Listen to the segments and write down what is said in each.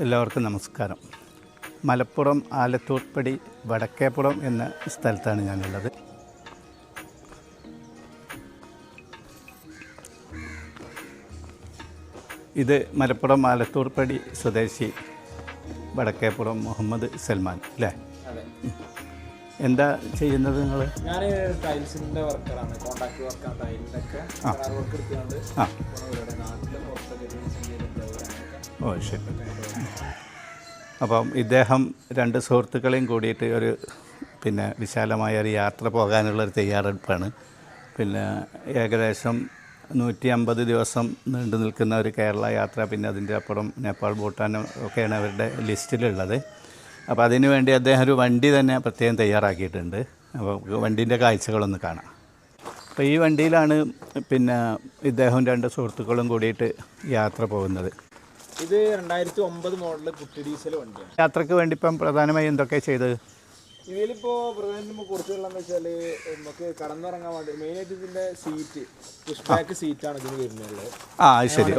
എല്ലാവർക്കും നമസ്കാരം. മലപ്പുറം ആലത്തൂർപ്പടി വടക്കേപ്പുറം എന്ന സ്ഥലത്താണ് ഞാനുള്ളത്. ഇത് മലപ്പുറം ആലത്തൂർപ്പടി സ്വദേശി വടക്കേപ്പുറം മുഹമ്മദ് സൽമാൻ അല്ലേ? എന്താ ചെയ്യുന്നത് നിങ്ങൾ? ഞാൻ ടൈൽസിൻ്റെ വർക്കറാണ്, കോൺട്രാക്ട് വർക്കാണ്. ടൈലിൻ്റെ ഒക്കെ വർക്ക് എടുത്തുകൊണ്ട് ഓ ശരി. അപ്പം ഇദ്ദേഹം രണ്ട് സുഹൃത്തുക്കളെയും കൂടിയിട്ട് ഒരു വിശാലമായ ഒരു യാത്ര പോകാനുള്ളൊരു തയ്യാറെടുപ്പാണ്. ഏകദേശം 150 ദിവസം നീണ്ടു നിൽക്കുന്ന ഒരു കേരള യാത്ര, അതിൻ്റെ അപ്പുറം നേപ്പാൾ, ഭൂട്ടാൻ ഒക്കെയാണ് അവരുടെ ലിസ്റ്റിലുള്ളത്. അപ്പോൾ അതിനു വേണ്ടി അദ്ദേഹം ഒരു വണ്ടി തന്നെ പ്രത്യേകം തയ്യാറാക്കിയിട്ടുണ്ട്. അപ്പോൾ വണ്ടീൻ്റെ കാഴ്ചകളൊന്ന് കാണാം. അപ്പോൾ ഈ വണ്ടിയിലാണ് ഇദ്ദേഹം രണ്ട് സുഹൃത്തുക്കളും കൂടിയിട്ട് യാത്ര പോകുന്നത്. ഇത് 2009 മോഡൽ കുട്ടി ഡീസൽ വണ്ടിയാണ്. യാത്രയ്ക്ക് വേണ്ടി ഇപ്പം പ്രധാനമായും എന്തൊക്കെ ചെയ്തത്? ഇതിലിപ്പോൾ പ്രധാനമായിട്ടും കൊടുത്തുള്ളതെന്ന് വെച്ചാൽ നമുക്ക് കടന്നിറങ്ങാൻ വേണ്ടി മെയിനായിട്ട് ഇതിൻ്റെ സീറ്റ്, പുഷ് ബാക്ക് സീറ്റാണ് ഇതിന് വരുന്നത്. ശരി.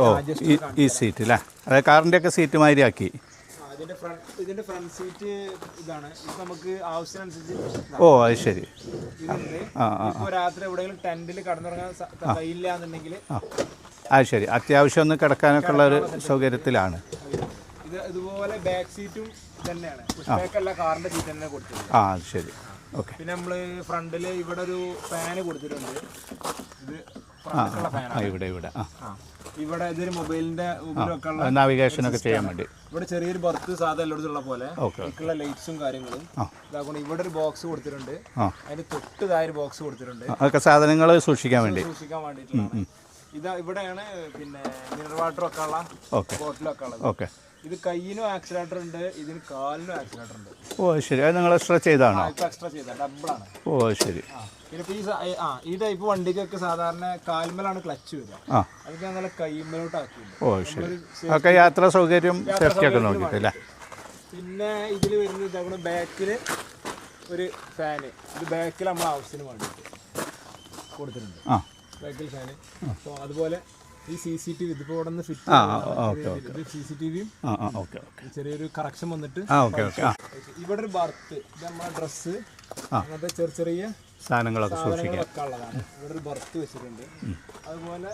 ഈ സീറ്റ് അല്ലേ? അതായത് കാറിൻ്റെ ഒക്കെ സീറ്റ് മാതിരി ആക്കി. ഇതിന്റെ ഫ്രണ്ട് സീറ്റ് ഇതാണ്. ഇത് നമുക്ക് ആവശ്യമനുസരിച്ച് അത് ശരി. ഇപ്പോൾ രാത്രി എവിടെയെങ്കിലും ടെന്റിൽ കടന്നിറങ്ങാൻ കഴിയില്ല എന്നുണ്ടെങ്കിൽ ശരി, അത്യാവശ്യം ഒന്ന് കിടക്കാനൊക്കെ ഉള്ള ഒരു സൗകര്യത്തിലാണ്. ഇത് ഇതുപോലെ ബാക്ക് സീറ്റും തന്നെയാണ്, പുഷ് ബാക്ക് അല്ല, കാറിന്റെ സീറ്റ് തന്നെ കൊടുത്തിട്ടുണ്ട്. ശരി, ഓക്കെ. പിന്നെ നമ്മള് ഫ്രണ്ടില് ഇവിടെ ഒരു ഫാന് കൊടുത്തിട്ടുണ്ട്. ഇത് ഇവിടെ ഇതൊരു മൊബൈലിന്റെ നാവിഗേഷൻ ഒക്കെ ചെയ്യാൻ വേണ്ടി ഇവിടെ ചെറിയൊരു ബർത്ത് സാധാ എല്ലായിടത്തുള്ള പോലെ ഉള്ള ലൈറ്റ്സും കാര്യങ്ങളും ഇതാകൊണ്ട് ഇവിടെ ഒരു ബോക്സ് കൊടുത്തിട്ടുണ്ട്. അതിന് തൊട്ട് താഴെ ബോക്സ് കൊടുത്തിട്ടുണ്ട്. അതൊക്കെ സാധനങ്ങൾ സൂക്ഷിക്കാൻ വേണ്ടിയിട്ടുള്ള. ഇതാ ഇവിടെയാണ് മിനറൽ വാട്ടർ ഒക്കെ ഉള്ള ബോട്ടിലൊക്കെ ഉള്ളത്. ഇത് കയ്യിനും ആക്സിലേറ്റർ ഉണ്ട്, ഇതിന് കാലിനും ആക്സിലേറ്റർ ഉണ്ട്. ശരി. അത് നിങ്ങൾ എക്സ്ട്രാ ചെയ്താണോ? എക്സ്ട്രാ ചെയ്ത ഡബിളാണ്. ശരി. പിന്നെ ഈ ടൈപ്പ് വണ്ടിക്കൊക്കെ സാധാരണ കാൽമലാണ് ക്ലച്ച് വരിക. അതൊക്കെ ഞങ്ങൾ കൈമലോട്ട് ആക്കിയിട്ടുണ്ട്. ശരി. ഒക്കെ യാത്രാ സൗകര്യം സേഫ്റ്റിയൊക്കെ നോക്കിയിട്ടില്ല. പിന്നെ ഇതിൽ വരുന്നത് ഇതാകുമ്പോൾ ബാക്കിൽ ഒരു ഫാന്. ഇത് ബാക്കിൽ നമ്മൾ ആവശ്യത്തിന് വേണ്ടിയിട്ട് കൊടുത്തിട്ടുണ്ട്. ബാക്കിൽ ഫാന്. അപ്പോൾ അതുപോലെ ഈ CCTV ഇതിപ്പോൾ ഇവിടെ നിന്ന് ഫിറ്റ് CCTVയും ചെറിയൊരു കറക്ഷൻ വന്നിട്ട് ഇവിടെ ഒരു ബർത്ത്, ഇത് നമ്മളെ ഡ്രസ്സ്, അങ്ങനത്തെ ചെറിയ ചെറിയ സാധനങ്ങളൊക്കെ ഉള്ളതാണ്. ഇവിടെ ഒരു ബർത്ത് വെച്ചിട്ടുണ്ട്. അതുപോലെ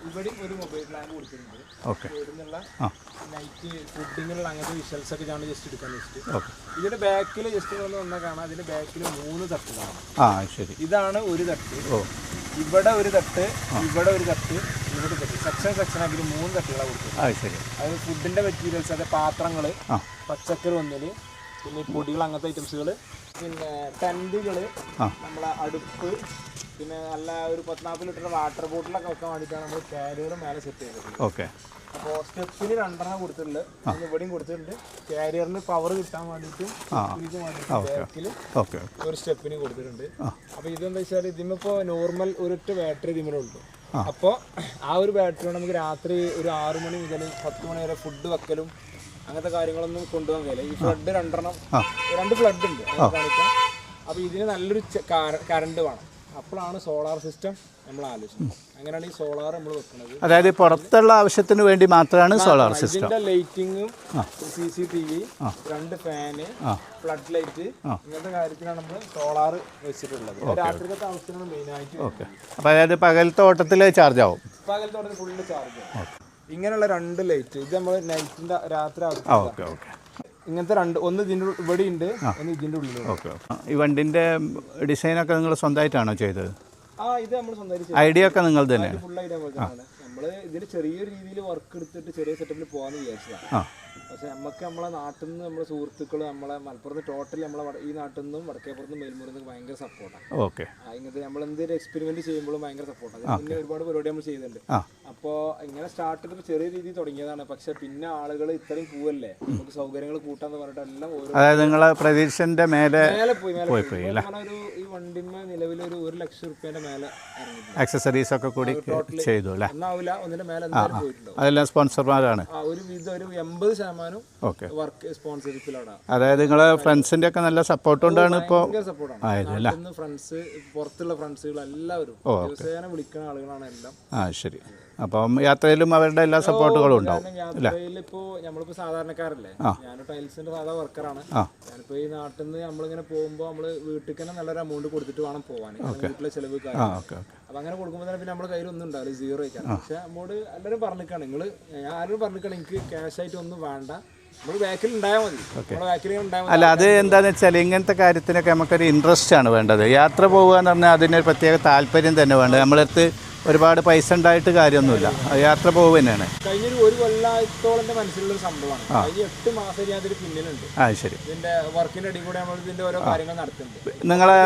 ഇവിടെ ഒരു മൊബൈൽ പ്ലാൻ കൊടുത്തിട്ടുണ്ട്. ഇവിടുന്നുള്ള നൈറ്റ് ഫുഡിങ്ങിനുള്ള അങ്ങനത്തെ വിഷ്വൽസ് ഒക്കെ ഞാൻ ജസ്റ്റ് എടുക്കാൻ വെച്ചിട്ട് ഇതിന്റെ ബാക്കിൽ ജസ്റ്റ് വന്നാൽ കാണാം. അതിന്റെ ബാക്കിൽ 3 തട്ടുകളാണ്. ഇതാണ് ഒരു തട്ട്, ഇവിടെ ഒരു തട്ട്, ഇവിടെ ഒരു തട്ട്, ഇവിടെ തട്ട്. സെക്ഷൻ ആക്കി 3 തട്ടുകളാണ് കൊടുത്തത്. അത് ഫുഡിന്റെ മെറ്റീരിയൽസ്, അതായത് പാത്രങ്ങള്, പച്ചക്കറി ഒന്നില്, പിന്നെ പൊടികൾ, അങ്ങനത്തെ ഐറ്റംസുകൾ, പിന്നെ ടെന്റുകള്, നമ്മളെ അടുപ്പ്, പിന്നെ നല്ല ഒരു 14 ലിറ്റർ വാട്ടർ ബോട്ടിലൊക്കെ വെക്കാൻ വേണ്ടിയിട്ടാണ് നമ്മൾ കാരിയർ മേലെ സെറ്റ് ചെയ്തത്. അപ്പോൾ സ്റ്റെപ്പിന് 2 കൊടുത്തിട്ടുണ്ട്, ഇവിടെയും കൊടുത്തിട്ടുണ്ട്. കാരിയറിന് പവർ കിട്ടാൻ വേണ്ടിയിട്ടും ബാക്കിൽ ഒരു സ്റ്റെപ്പിന് കൊടുത്തിട്ടുണ്ട്. അപ്പോൾ ഇതെന്താ വെച്ചാൽ ഇതിമിപ്പോൾ നോർമൽ ഒരൊറ്റ ബാറ്ററി ഇതിമുണ്ട്. അപ്പോൾ ആ ഒരു ബാറ്ററി കൊണ്ട് നമുക്ക് രാത്രി ഒരു 6 മണി മുതൽ 10 മണി വരെ ഫുഡ് വെക്കലും അങ്ങനത്തെ കാര്യങ്ങളൊന്നും കൊണ്ടുപോകാൻ കഴിയില്ല. ഈ ഫ്ലഡ് 2 ഫ്ലഡ് ഉണ്ട് കാണിക്കാം. അപ്പോൾ ഇതിന് നല്ലൊരു കറണ്ട് വേണം. അപ്പോഴാണ് സോളാർ സിസ്റ്റം നമ്മൾ ആലോചിക്കുന്നത്. അങ്ങനെയാണ് ഈ സോളാർ നമ്മൾ വെക്കുന്നത്. അതായത് പുറത്തുള്ള ആവശ്യത്തിന് വേണ്ടി മാത്രമാണ് സോളാർ സിസ്റ്റം. ഇതിന്റെ ലൈറ്റിങ്ങും CCTV, 2 ഫാന്, ഫ്ലഡ് ലൈറ്റ്, ഇങ്ങനത്തെ കാര്യത്തിനാണ് നമ്മൾ സോളാർ വെച്ചിട്ടുള്ളത്. രാത്രിക്കത്തെ ആവശ്യമാണ് മെയിനായിട്ട്. അപ്പോൾ അതായത് പകലത്തെ ഓട്ടത്തിൽ ചാർജ് ആവും. പകലത്തെ ഓട്ടത്തിൽ ഫുള്ള് ചാർജ് ആവും. ഇങ്ങനെയുള്ള 2 ലൈറ്റ് ഇത് നമ്മൾ നൈറ്റിന്റെ രാത്രി ഇങ്ങനത്തെ 2, ഒന്ന് ഇതിൻ്റെ ഇവിടെ ഉണ്ട്, ഒന്ന് ഇതിൻ്റെ ഉള്ളിലുണ്ട്. ഈ വണ്ടിന്റെ ഡിസൈനൊക്കെ നിങ്ങൾ സ്വന്തമായിട്ടാണോ ചെയ്തത്? ഇത് നമ്മൾ സ്വന്തമായിട്ട് ഐഡിയ ഒക്കെ നിങ്ങൾ തന്നെ? ഫുൾ ഐഡിയ നമ്മൾ ഇതിന് ചെറിയൊരു രീതിയിൽ വർക്ക് എടുത്തിട്ട് ചെറിയ സെറ്റപ്പിൽ പോകാമെന്ന് വിചാരിച്ചതാണ്. പക്ഷെ നമുക്ക് നമ്മളെ നാട്ടിൽ നിന്ന് നമ്മുടെ സുഹൃത്തുക്കൾ, നമ്മളെ മലപ്പുറത്ത് ടോട്ടൽ നമ്മളെ ഈ നാട്ടിൽ നിന്നും വടക്കേപ്പുറത്തും മേൽമുറിൽ ഭയങ്കര സപ്പോർട്ടാണ്. ഇങ്ങനത്തെ നമ്മൾ എന്തൊരു എക്സ്പെരിമെന്റ് ചെയ്യുമ്പോഴും ഭയങ്കര സപ്പോർട്ടാണ്. പിന്നെ ഒരുപാട് പരിപാടി നമ്മൾ ചെയ്യുന്നുണ്ട്. അപ്പോൾ ഇങ്ങനെ സ്റ്റാർട്ട് ചെയ്തപ്പോൾ ചെറിയ രീതിയിൽ തുടങ്ങിയതാണ്. പക്ഷെ പിന്നെ ആളുകൾ ഇത്രയും പോവല്ലേ, നമുക്ക് സൗകര്യങ്ങൾ കൂട്ടാന്ന് പറഞ്ഞിട്ട് എല്ലാം അതായത് നിങ്ങളെ പ്രതീക്ഷന്റെ മേലെ പോയി. ഈ വണ്ടിമ്മ നിലവിൽ ഒരു 1 ലക്ഷം രൂപയുടെ മേലെ ആക്സസറീസ് ഒക്കെ കൂടി ചെയ്തു അല്ലേ? ഒന്നാവില്ല, ഒന്നിന്റെ മേലെ എന്തായാലും പോയിട്ടുണ്ടാവും. അതെല്ലാം സ്പോൺസർമാരാണ്. ഒരു 80% വർക്ക് സ്പോൺസർഷിപ്പിലാണ്. അതായത് നിങ്ങളെ ഫ്രണ്ട്സിന്റെ ഒക്കെ നല്ല സപ്പോർട്ട് കൊണ്ടാണ് ഇപ്പോൾ ഫ്രണ്ട്സ്, പുറത്തുള്ള ഫ്രണ്ട്സുകൾ എല്ലാവരും ദിവസേന വിളിക്കുന്ന ആളുകളാണ് എല്ലാം. ശരി. അപ്പം യാത്രയിലും അവരുടെ എല്ലാ സപ്പോർട്ടുകളും ഉണ്ടാവും. യാത്രയിലിപ്പോൾ നമ്മളിപ്പോൾ സാധാരണക്കാരല്ലേ, ഞാൻ ടൈൽസിന്റെ സാധാ വർക്കറാണ്. ഞാനിപ്പോൾ ഈ നാട്ടിൽ നിന്ന് നമ്മളിങ്ങനെ പോകുമ്പോൾ നമ്മൾ വീട്ടിൽ തന്നെ നല്ലൊരു എമൗണ്ട് കൊടുത്തിട്ട് വേണം പോകാൻ, വീട്ടിലെ ചെലവ് കാര്യം. അപ്പം അങ്ങനെ കൊടുക്കുമ്പോൾ തന്നെ പിന്നെ നമ്മുടെ കയ്യിൽ ഒന്നും ഉണ്ടാവില്ല, സീറോ ആയിക്കാണ്. പക്ഷെ നമ്മോട് എല്ലാവരും പറഞ്ഞിക്കാണ്, ഞാൻ ആരും പറഞ്ഞിക്കാണ് എനിക്ക് ക്യാഷ് ആയിട്ട് ഒന്നും വേണ്ട, നമ്മൾ ബാക്കിൽ ഉണ്ടായാൽ മതി, നമ്മുടെ ബാക്കിൽ ഉണ്ടായാൽ മതി. അല്ല, അത് എന്താണെന്ന് വെച്ചാൽ ഇങ്ങനത്തെ കാര്യത്തിനൊക്കെ നമുക്കൊരു ഇൻട്രസ്റ്റ് ആണ് വേണ്ടത്. യാത്ര പോകുക എന്ന് പറഞ്ഞാൽ അതിനൊരു പ്രത്യേക താല്പര്യം തന്നെ വേണ്ടത്. നമ്മളടുത്ത് ഒരുപാട് പൈസ ഉണ്ടായിട്ട് കാര്യമൊന്നുമില്ല, യാത്ര പോകുക തന്നെയാണ്. കഴിഞ്ഞൊരു ഒരു കൊല്ലത്തോളം എൻ്റെ മനസ്സിലുള്ളൊരു സംഭവമാണ്. കഴിഞ്ഞ 8 മാസം ഞാൻ അതിന് പിന്നിലുണ്ട്. ശരി. ഇതിന്റെ വർക്കിന്റെ അടി കൂടെ നമ്മൾ ഇതിന്റെ ഓരോ കാര്യങ്ങൾ നടത്തുന്നുണ്ട്. നിങ്ങളെ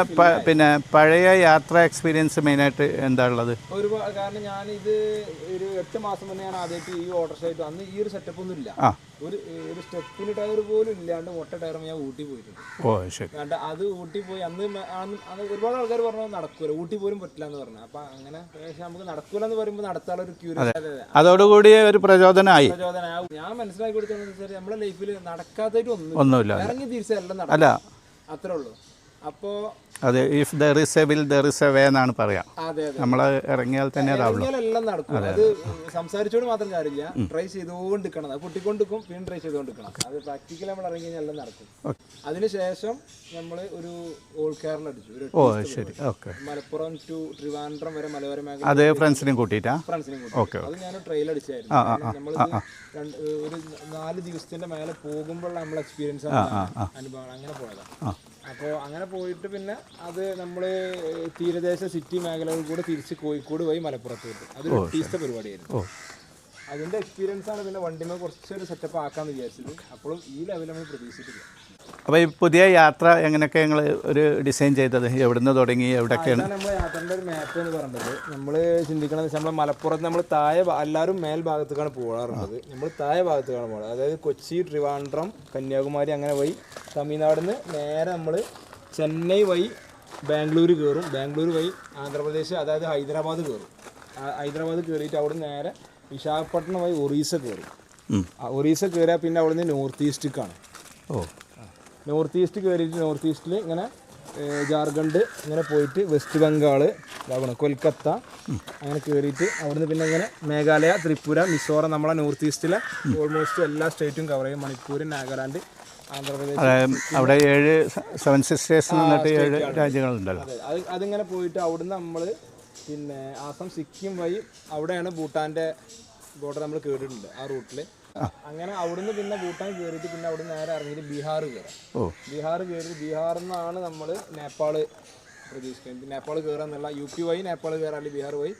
പിന്നെ പഴയ യാത്രാ എക്സ്പീരിയൻസ് മെയിനായിട്ട് എന്താ ഉള്ളത്? ഒരുപാട്. കാരണം ഞാനിത് ഒരു 8 മാസം മുന്നേ ഞാൻ ആദ്യമായിട്ട് ഈ ഓട്ടോറിക്ഷ അന്ന് ഈ ഒരു സെറ്റപ്പ് ഒന്നും ഇല്ല, ഒരു സ്റ്റെപ്പിന് ടയർ പോലും ഇല്ലാണ്ട് മൊട്ട ടയർ ഞാൻ ഊട്ടി പോയിട്ടുണ്ട്. അത് ഊട്ടി പോയി അന്ന് ഒരുപാട് ആൾക്കാർ പറഞ്ഞു നടക്കൂല, ഊട്ടി പോലും പറ്റില്ല എന്ന് പറഞ്ഞു. അപ്പൊ അങ്ങനെ നമുക്ക് നടക്കൂല എന്ന് പറയുമ്പോൾ നടത്താനുള്ള ഒരു ക്യൂരിയോസിറ്റി, അതോടുകൂടി ഒരു പ്രചോദനമായി. ഞാൻ മനസ്സിലാക്കി കൊടുത്തത് നമ്മുടെ ലൈഫിൽ നടക്കാത്തായിട്ട് ഒന്നുമില്ല, ഇറങ്ങി തിരിച്ചെല്ലാം നടക്കില്ല, അത്രേ ഉള്ളൂ. അപ്പോ അതെ, if there is A will there is a way എന്നാണ് പറയാം. നമ്മൾ ഇറങ്ങിയാൽ തന്നെ എല്ലാം നടക്കും. അത് സംസാരിച്ചോട് മാത്രം കാര്യമില്ല, ട്രൈ ചെയ്തുകൊണ്ടിരിക്കണം, അത് പൊട്ടിക്കൊണ്ടിരിക്കും, പിന്നെ ട്രൈ ചെയ്തുകൊണ്ടിരിക്കണം. അത് പ്രാക്ടിക്കലി നമ്മൾ ഇറങ്ങി കഴിഞ്ഞാൽ എല്ലാം നടക്കും. അതിനുശേഷം നമ്മൾ ഒരു ഓൾ കേരള അടിച്ചു, മലപ്പുറം ടു ട്രിവാൻഡ്രം വരെ മലയോര മേഖല. അത് ഫ്രണ്ട്സിനെയും കൂട്ടിയിട്ടാ? ഫ്രണ്ട്സിനെയും കൂട്ടി. അത് ഞാൻ ട്രെയിൽ അടിച്ചായിരുന്നു. നമ്മൾ ഒരു 4 ദിവസത്തിന്റെ മേലെ പോകുമ്പോഴുള്ള നമ്മളെ എക്സ്പീരിയൻസ് അനുഭവം, അങ്ങനെ പോയതാണ്. അപ്പോൾ അങ്ങനെ പോയിട്ട് പിന്നെ അത് നമ്മൾ തീരദേശ സിറ്റി മേഖലകളിൽ കൂടെ തിരിച്ച് കോഴിക്കോട് പോയി മലപ്പുറത്ത് പോയിട്ട് അതൊരു ടീസ്റ്റ പരിപാടിയായിരുന്നു. അതിൻ്റെ എക്സ്പീരിയൻസ് ആണ് പിന്നെ വണ്ടിമേ കുറച്ചൊരു സെറ്റപ്പ് ആക്കാമെന്ന് വിചാരിച്ചത്. അപ്പോഴും ഈ ലെവൽ നമ്മൾ പ്രതീക്ഷിച്ചിട്ടില്ല. അപ്പോൾ ഈ പുതിയ യാത്ര എങ്ങനെയൊക്കെ ഞങ്ങൾ ഒരു ഡിസൈൻ ചെയ്തത്, എവിടുന്ന് തുടങ്ങി എവിടെയൊക്കെയാണ്? നമ്മൾ യാത്രൻ്റെ ഒരു മാപ്പ് എന്ന് പറയുന്നത് നമ്മൾ ചിന്തിക്കണമെന്ന് വെച്ചാൽ നമ്മൾ മലപ്പുറത്ത് നമ്മൾ താഴെ എല്ലാവരും മേൽഭാഗത്തേക്കാണ് പോകാറുള്ളത്, നമ്മൾ താഴെ ഭാഗത്തേക്കാണ് പോകുന്നത്. അതായത് കൊച്ചി, ട്രിവാൻഡ്രം, കന്യാകുമാരി അങ്ങനെ പോയി തമിഴ്നാടിൽ നിന്ന് നേരെ നമ്മൾ ചെന്നൈ വഴി ബാംഗ്ലൂർ കയറും, ബാംഗ്ലൂർ വഴി ആന്ധ്രാപ്രദേശ് അതായത് ഹൈദരാബാദ് കയറും, ഹൈദരാബാദ് കയറിയിട്ട് അവിടെ നേരെ വിശാഖപട്ടണം വഴി ഒറീസ കയറും. ഒറീസ കയറിയാൽ പിന്നെ അവിടെ നിന്ന് നോർത്ത് ഈസ്റ്റിക്കാണ്. നോർത്ത് ഈസ്റ്റ് കയറിയിട്ട് നോർത്ത് ഈസ്റ്റിൽ ഇങ്ങനെ ജാർഖണ്ഡ് ഇങ്ങനെ പോയിട്ട് വെസ്റ്റ് ബംഗാൾ, കൊൽക്കത്ത അങ്ങനെ കയറിയിട്ട് അവിടുന്ന് പിന്നെ ഇങ്ങനെ മേഘാലയ, ത്രിപുര, മിസോറം, നമ്മളെ നോർത്ത് ഈസ്റ്റിലെ ഓൾമോസ്റ്റ് എല്ലാ സ്റ്റേറ്റും കവർ ചെയ്യും. മണിപ്പൂർ, നാഗാലാൻഡ്, ആന്ധ്രാപ്രദേശ്, അവിടെ 7 സിസ്റ്റേഴ്സ് എന്നിട്ട് 7 രാജ്യങ്ങളുണ്ടല്ലോ. അതിങ്ങനെ പോയിട്ട് അവിടുന്ന് നമ്മൾ പിന്നെ ആസം, സിക്കിം വഴി അവിടെയാണ് ഭൂട്ടാൻ്റെ ബോർഡർ നമ്മൾ കേട്ടിട്ടുണ്ട് ആ റൂട്ടിൽ. അങ്ങനെ അവിടുന്ന് പിന്നെ ഭൂട്ടാൻ കയറിയിട്ട് പിന്നെ അവിടെ നേരെ ഇറങ്ങിയിട്ട് ബീഹാർ കയറാം. ബീഹാർ കയറി ബീഹാറിൽ നിന്നാണ് നമ്മൾ നേപ്പാൾ പ്രതീക്ഷിക്കുന്നത്. നേപ്പാൾ കയറുക എന്നുള്ള UP വഴി നേപ്പാൾ കയറാം, അല്ലെങ്കിൽ ബീഹാർ വഴി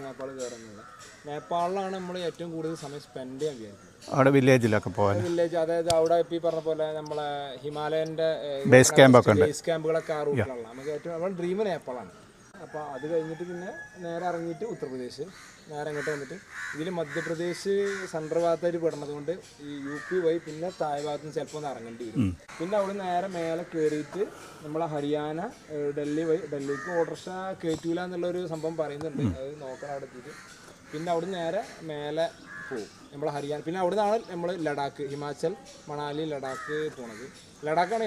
നേപ്പാൾ കയറുക എന്നുള്ള. നേപ്പാളിലാണ് നമ്മൾ ഏറ്റവും കൂടുതൽ സമയം സ്പെൻഡ് ചെയ്യാൻ വിചാരിക്കുന്നത്. അവിടെ വില്ലേജിലൊക്കെ പോകാൻ, വില്ലേജ് അതായത് അവിടെ ഇപ്പോൾ ഈ പറഞ്ഞ പോലെ നമ്മളെ ഹിമാലയൻ്റെ ബേസ് ക്യാമ്പുകളൊക്കെ ആ റൂട്ടിലുള്ള നമുക്ക് ഏറ്റവും നമ്മുടെ ഡ്രീം നേപ്പാളാണ്. അപ്പോൾ അത് കഴിഞ്ഞിട്ട് പിന്നെ നേരെ ഇറങ്ങിയിട്ട് ഉത്തർപ്രദേശ്, നേരെ അങ്ങോട്ട് വന്നിട്ട് ഇതിൽ മധ്യപ്രദേശ് സെൻട്രൽ ഭാഗത്തായിട്ട് പെടുന്നത് കൊണ്ട് ഈ UP വഴി പിന്നെ താഴെ ഭാഗത്ത് നിന്ന് ചിലപ്പോൾ ഒന്ന് ഇറങ്ങേണ്ടി വരും. പിന്നെ അവിടെ നേരെ മേലെ കയറിയിട്ട് നമ്മളെ ഹരിയാന, ഡൽഹി വഴി, ഡൽഹിക്ക് ഓട്ടോറിക്ഷ കയറ്റൂല എന്നുള്ളൊരു സംഭവം പറയുന്നുണ്ട്, അത് നോക്കണം അവിടെ എത്തിയിട്ട്. പിന്നെ അവിടെ നേരെ മേലെ പോകും നമ്മൾ ഹരിയാന. പിന്നെ അവിടെ നിന്നാണ് നമ്മൾ ലഡാക്ക്, ഹിമാചൽ, മണാലി, ലഡാക്ക് പോണത്. ലഡാക്കാണ്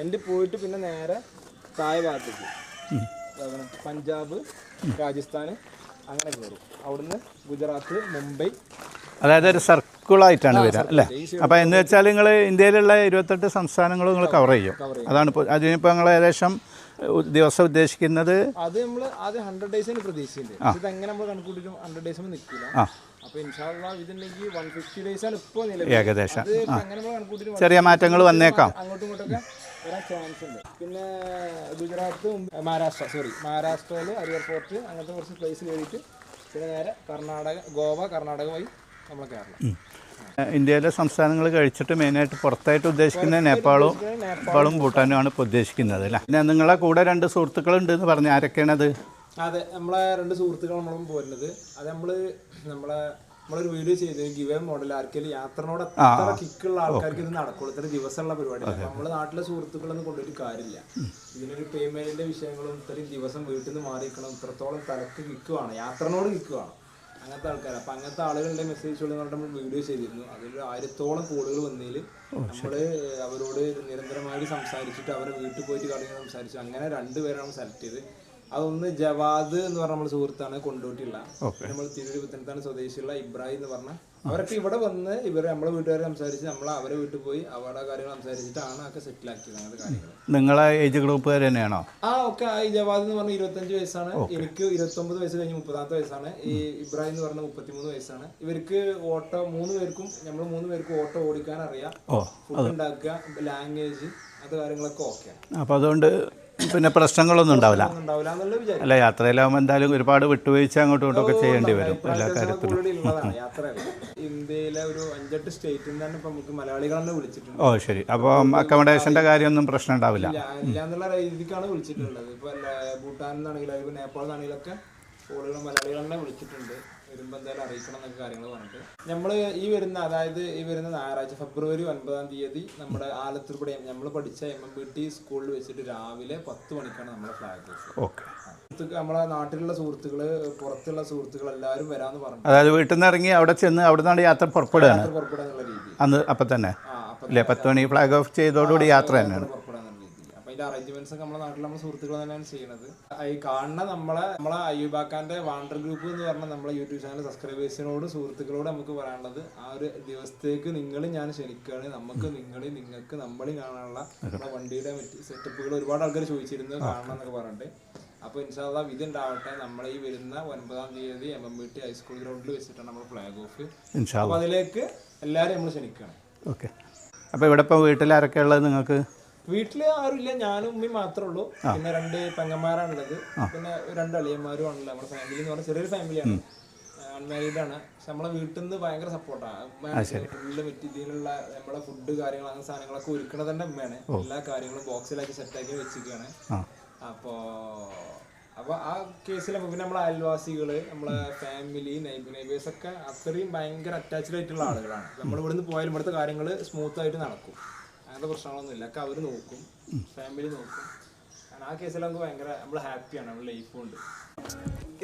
എൻ്റെ പോയിട്ട് പിന്നെ നേരെ താഴെ ഭാഗത്തേക്ക് പഞ്ചാബ്, രാജസ്ഥാൻ അങ്ങനെ കയറും. അവിടുന്ന് ഗുജറാത്ത്, മുംബൈ, അതായത് ഒരു സർക്കിളായിട്ടാണ് വരിക അല്ലേ? അപ്പോൾ എന്ന് വെച്ചാൽ നിങ്ങൾ ഇന്ത്യയിലുള്ള 28 സംസ്ഥാനങ്ങളും നിങ്ങൾ കവർ ചെയ്യും. അതാണ് ഇപ്പോൾ അതിനിപ്പോൾ നിങ്ങൾ ഏകദേശം ദിവസം ഉദ്ദേശിക്കുന്നത്? അത് നമ്മൾ ആദ്യം 100 ഡേയ്സിന് പ്രതീക്ഷിച്ചിട്ടുണ്ട്. ഇതെങ്ങനെ നമ്മൾ കണക്കൂട്ടിട്ടും 100 ഡേയ്സ് നിൽക്കില്ല. അപ്പോൾ ഇൻഷാല്ലാ ഇതുണ്ടെങ്കിൽ 150 ഡേയ്സാണ് ഇപ്പോൾ നിലവിൽ. ഏകദേശം അങ്ങനെ നമ്മൾ കണക്കൂട്ടിട്ട് ചെറിയ മാറ്റങ്ങൾ വന്നേക്കാം, അങ്ങോട്ടും ഇങ്ങോട്ടൊക്കെ വരാൻ ചാൻസ് ഉണ്ട്. പിന്നെ ഗുജറാത്ത്, മഹാരാഷ്ട്രയിൽ അരിയർ ഫോർട്ട് അങ്ങനത്തെ കുറച്ച് പ്ലേസ് കയറിയിട്ട് പിന്നെ നേരെ കർണാടക, ഗോവ, കർണാടക വഴി നമ്മൾ കേരളം. ഇന്ത്യയിലെ സംസ്ഥാനങ്ങൾ കഴിച്ചിട്ട് മെയിനായിട്ട് പുറത്തായിട്ട് ഉദ്ദേശിക്കുന്നത് നേപ്പാളും ഭൂട്ടാനുമാണ് ഇപ്പോൾ ഉദ്ദേശിക്കുന്നത് അല്ലേ? പിന്നെ നിങ്ങളെ കൂടെ 2 സുഹൃത്തുക്കളുണ്ട് എന്ന് പറഞ്ഞു, ആരൊക്കെയാണത്? അതെ, നമ്മളെ 2 സുഹൃത്തുക്കൾ നമ്മളും പോരുന്നത്. അത് നമ്മളൊരു വീഡിയോ ചെയ്ത് ഗിവ് എ മോഡൽ ആർക്കെങ്കിലും യാത്രനോട് അത്ര കിക്കുള്ള ആൾക്കാർക്ക് ഇത് നടക്കുള്ളൂ, ഇത്ര ദിവസമുള്ള പരിപാടിയില്ല. നമ്മുടെ നാട്ടിലെ സുഹൃത്തുക്കളൊന്നും കൊണ്ടൊരു കാര്യമില്ല. ഇതിനൊരു പേയ്മെന്റിന്റെ വിഷയങ്ങളും ഇത്രയും ദിവസം വീട്ടിൽ നിന്ന് മാറിയിരിക്കണം, ഇത്രത്തോളം തലക്ക് കിക്കുവാണ്, യാത്രനോട് കിക്കുവാണ് അങ്ങനത്തെ ആൾക്കാർ. അപ്പം അങ്ങനത്തെ ആളുകളുടെ മെസ്സേജുകൾ നമ്മൾ വീഡിയോ ചെയ്തിരുന്നു. അതിൽ 1000ഓളം കോളുകൾ വന്നതിൽ നമ്മൾ അവരോട് നിരന്തരമായിട്ട് സംസാരിച്ചിട്ട് അവരെ വീട്ടിൽ പോയിട്ട് കാര്യങ്ങൾ സംസാരിച്ചു. അങ്ങനെ 2 പേരാണ് സെലക്ട് ചെയ്ത്. അതൊന്ന് ജവാദ് എന്ന് പറഞ്ഞ നമ്മുടെ സുഹൃത്താണ് കൊണ്ടോട്ടിയുള്ള, ഓക്കെ. നമ്മൾ തിരൂര് പുത്തനത്താണ് സ്വദേശിയുള്ള ഇബ്രാഹിം എന്ന് പറഞ്ഞ അവരൊക്കെ ഇവിടെ വന്ന് നമ്മളെ വീട്ടുകാരെ സംസാരിച്ച് അവരെ വീട്ടിൽ പോയി അവരുടെ കാര്യങ്ങൾ സംസാരിച്ചിട്ടാണ് ഒക്കെ സെറ്റിൽ ആക്കിയത് അങ്ങനത്തെ കാര്യങ്ങൾ. നിങ്ങളെ ഏജ് ഗ്രൂപ്പുകാർ തന്നെയാണോ? ഒക്കെ ഈ ജവാദ് എന്ന് പറഞ്ഞ 25 വയസ്സാണ്, എനിക്ക് 29 വയസ്സ് കഴിഞ്ഞ് 30 വയസ്സാണ്, ഈ ഇബ്രാഹിം എന്ന് പറഞ്ഞ 33 വയസ്സാണ്. ഇവർക്ക് ഓട്ടോ 3 പേർക്കും നമ്മൾ 3 പേർക്കും ഓട്ടോ ഓടിക്കാൻ അറിയാം, ഫുഡ് ഉണ്ടാക്കുക, ലാംഗ്വേജ് അത് കാര്യങ്ങളൊക്കെ ഓക്കെയാണ്. അപ്പോൾ അതുകൊണ്ട് പിന്നെ പ്രശ്നങ്ങളൊന്നും ഉണ്ടാവില്ല അല്ല. യാത്രയിലാകുമ്പോൾ എന്തായാലും ഒരുപാട് വിട്ടുവീഴ്ച അങ്ങോട്ടും ഇങ്ങോട്ടൊക്കെ ചെയ്യേണ്ടി വരും എല്ലാ കാര്യത്തിലും. ഇന്ത്യയിലെ ഒരു 5-8 സ്റ്റേറ്റിൽ നിന്നാണ് ഇപ്പൊ നമുക്ക് മലയാളികളെ വിളിച്ചിട്ടുണ്ട്. ഓ ശരി. അപ്പോൾ അക്കോമഡേഷൻ്റെ കാര്യമൊന്നും പ്രശ്നം ഉണ്ടാവില്ല ഇല്ല എന്നുള്ള രീതിക്കാണ് വിളിച്ചിട്ടുള്ളത്. ഇപ്പൊ ഭൂട്ടാനിൽ നിന്നാണെങ്കിലും ഇപ്പൊ നേപ്പാളിൽ നിന്നാണെങ്കിലൊക്കെ കൂടുതലും മലയാളികളെ വിളിച്ചിട്ടുണ്ട്. വരുമ്പോൾ എന്തായാലും അറിയിക്കണം എന്നൊക്കെ കാര്യങ്ങൾ പറഞ്ഞിട്ട് നമ്മൾ ഈ വരുന്ന ഞായറാഴ്ച ഫെബ്രുവരി 9-ാം തീയതി നമ്മുടെ ആലത്തൂർപടി നമ്മൾ പഠിച്ച MMBT സ്കൂളിൽ വെച്ചിട്ട് രാവിലെ 10 മണിക്കാണ് നമ്മുടെ ഫ്ലാഗ് ഓഫ്. ഓക്കെ. നമ്മളെ നാട്ടിലുള്ള സുഹൃത്തുക്കള് പുറത്തുള്ള സുഹൃത്തുക്കൾ എല്ലാവരും വരാന്ന് പറഞ്ഞു. അതായത് വീട്ടിൽ നിന്ന് ഇറങ്ങി അവിടെ ചെന്ന് അവിടെ നിന്നാണ് യാത്ര പുറപ്പെടുകയാണ് പുറപ്പെടാന്നുള്ള രീതി അന്ന് അപ്പം തന്നെ അല്ലേ? 10 മണി ഫ്ലാഗ് ഓഫ് ചെയ്തോടുകൂടി യാത്ര തന്നെയാണ്. അറേഞ്ച്മെന്റ്സ് ഒക്കെ നമ്മുടെ നാട്ടിൽ നമ്മുടെ സുഹൃത്തുക്കൾ തന്നെയാണ് ചെയ്യുന്നത്. ഈ കാണുന്ന നമ്മളെ അയ്യൂബാക്കാന്റെ വാണ്ടർ ഗ്രൂപ്പ് എന്ന് പറഞ്ഞ നമ്മളെ യൂട്യൂബ് ചാനൽ സബ്സ്ക്രൈബേഴ്സിനോട് സുഹൃത്തുക്കളോട് നമുക്ക് പറയാനുള്ളത് ആ ഒരു ദിവസത്തേക്ക് ഞാൻ ക്ഷണിക്കുകയാണ്. നിങ്ങൾക്ക് നമ്മളെയും കാണാനുള്ള നമ്മുടെ വണ്ടിയുടെ സെറ്റപ്പുകൾ ഒരുപാട് ആൾക്കാർ ചോദിച്ചിരുന്നു കാണണം എന്നൊക്കെ പറഞ്ഞിട്ട്. അപ്പോൾ ഇൻഷാ അല്ലാഹ് ഇതുണ്ടാവട്ടെ. നമ്മളെ ഈ വരുന്ന 9-ാം തീയതി MMBT ഹൈസ്കൂൾ ഗ്രൗണ്ടിൽ വെച്ചിട്ടാണ് നമ്മൾ ഫ്ലാഗ് ഓഫ്. അപ്പോൾ അതിലേക്ക് എല്ലാവരും നമ്മൾ ക്ഷണിക്കുകയാണ്. ഓക്കെ. അപ്പോൾ ഇവിടെ ഇപ്പോൾ വീട്ടിൽ ആരൊക്കെ ഉള്ളത് നിങ്ങൾക്ക്? വീട്ടില് ആരുമില്ല, ഞാനും ഉമ്മയും മാത്രമേ ഉള്ളൂ. പിന്നെ 2 പെങ്ങന്മാരാണുള്ളത്, പിന്നെ 2 അളിയന്മാരും ആണല്ലോ. നമ്മുടെ ഫാമിലി എന്ന് പറഞ്ഞാൽ ചെറിയൊരു ഫാമിലിയാണ്, അൺമാരീഡ് ആണ്. പക്ഷെ നമ്മളെ വീട്ടിൽ നിന്ന് ഭയങ്കര സപ്പോർട്ടാണ്. ഫുള്ള് മെറ്റീരിയലുള്ള നമ്മളെ ഫുഡ് കാര്യങ്ങൾ അങ്ങനെ സാധനങ്ങളൊക്കെ ഒരുക്കണത് തന്നെ ഉമ്മയാണ്. എല്ലാ കാര്യങ്ങളും ബോക്സിലാക്കി സെറ്റാക്കി വെച്ചിരിക്കുകയാണ്. അപ്പോൾ ആ കേസിൽ പിന്നെ നമ്മളെ അയൽവാസികള്, നമ്മളെ ഫാമിലി, നൈബേഴ്സ് ഒക്കെ അത്രയും ഭയങ്കര അറ്റാച്ച്ഡ് ആയിട്ടുള്ള ആളുകളാണ്. നമ്മൾ ഇവിടുന്ന് പോയാലും ഇവിടുത്തെ കാര്യങ്ങൾ സ്മൂത്ത് ആയിട്ട് നടക്കും, അങ്ങനത്തെ പ്രശ്നങ്ങളൊന്നുമില്ല. ഒക്കെ അവർ നോക്കും, ഫാമിലി നോക്കും. ആ കേസിൽ നമുക്ക് ഭയങ്കര നമ്മൾ ഹാപ്പിയാണ്, നമ്മുടെ ലൈഫ് കൊണ്ട്.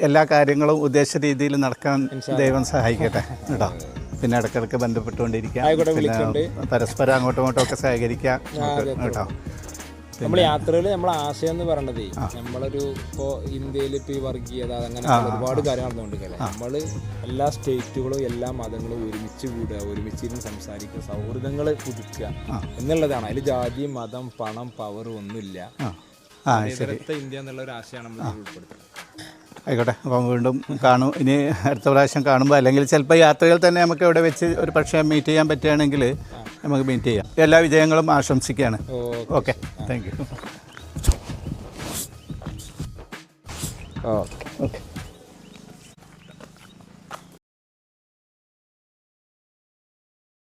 എല്ലാ കാര്യങ്ങളും ഉദ്ദേശ രീതിയിൽ നടക്കാൻ ദൈവം സഹായിക്കട്ടെ കേട്ടോ. പിന്നെ ഇടയ്ക്കിടയ്ക്ക് ബന്ധപ്പെട്ടുകൊണ്ടിരിക്കാം, പിന്നെ പരസ്പരം അങ്ങോട്ടും ഇങ്ങോട്ടും ഒക്കെ സഹകരിക്കാം കേട്ടോ. നമ്മൾ യാത്രയിൽ നമ്മളെ ആശയം എന്ന് പറയണത് നമ്മളൊരു ഇപ്പോൾ ഇന്ത്യയിൽ ഇപ്പോൾ ഈ വർഗീയത അങ്ങനെ ഒരുപാട് കാര്യങ്ങൾ നടന്നുകൊണ്ടിരിക്കല്ലേ. നമ്മൾ എല്ലാ സ്റ്റേറ്റുകളും എല്ലാ മതങ്ങളും ഒരുമിച്ച് കൂടുക, ഒരുമിച്ചിരുന്ന് സംസാരിക്കുക, സൗഹൃദങ്ങൾ പുതുക്കുക എന്നുള്ളതാണ്. അതിൽ ജാതി, മതം, പണം, പവർ ഒന്നുമില്ല. ഇന്ത്യ എന്നുള്ള ഒരു ആശയമാണ് നമ്മൾ ഉൾപ്പെടുത്തുന്നത്. ആയിക്കോട്ടെ. അപ്പം വീണ്ടും കാണും. ഇനി അടുത്ത പ്രാവശ്യം കാണുമ്പോൾ അല്ലെങ്കിൽ ചിലപ്പോൾ യാത്രയിൽ തന്നെ നമുക്ക് ഇവിടെ വെച്ച് ഒരു പക്ഷേ മീറ്റ് ചെയ്യാൻ പറ്റുകയാണെങ്കിൽ നമുക്ക് മീറ്റ് ചെയ്യാം. എല്ലാ വിജയങ്ങളും ആശംസിക്കുകയാണ്. Okay, thank you. ഓക്കെ.